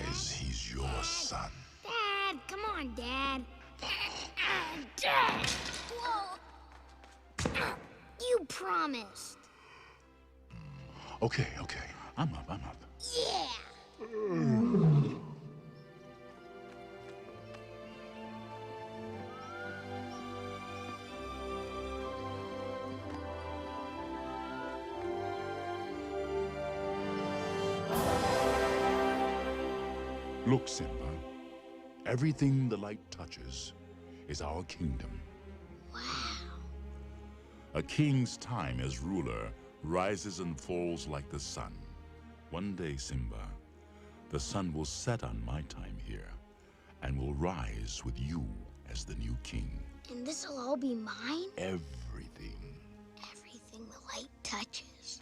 realize he's your son. Dad, come on, Dad. Dad! Whoa! You promised. Okay. I'm up. Yeah! Look, Simba. Everything the light touches is our kingdom. Wow. A king's time as ruler rises and falls like the sun. One day, Simba, the sun will set on my time here and will rise with you as the new king. And this'll all be mine? Everything. Everything the light touches.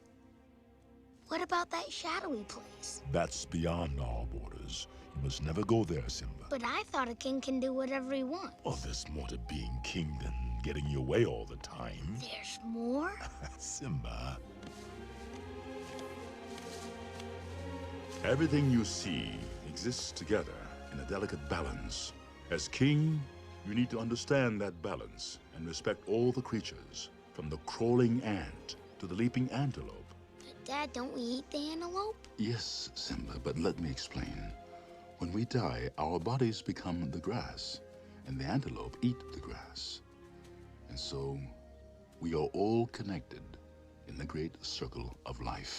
What about that shadowy place? That's beyond our borders. You must never go there, Simba. But I thought a king can do whatever he wants. Oh, there's more to being king than getting your way all the time. There's more? Simba. Everything you see exists together in a delicate balance. As king, you need to understand that balance and respect all the creatures, from the crawling ant to the leaping antelope. But Dad, don't we eat the antelope? Yes, Simba, but let me explain. When we die, our bodies become the grass, and the antelope eat the grass. And so, we are all connected in the great circle of life.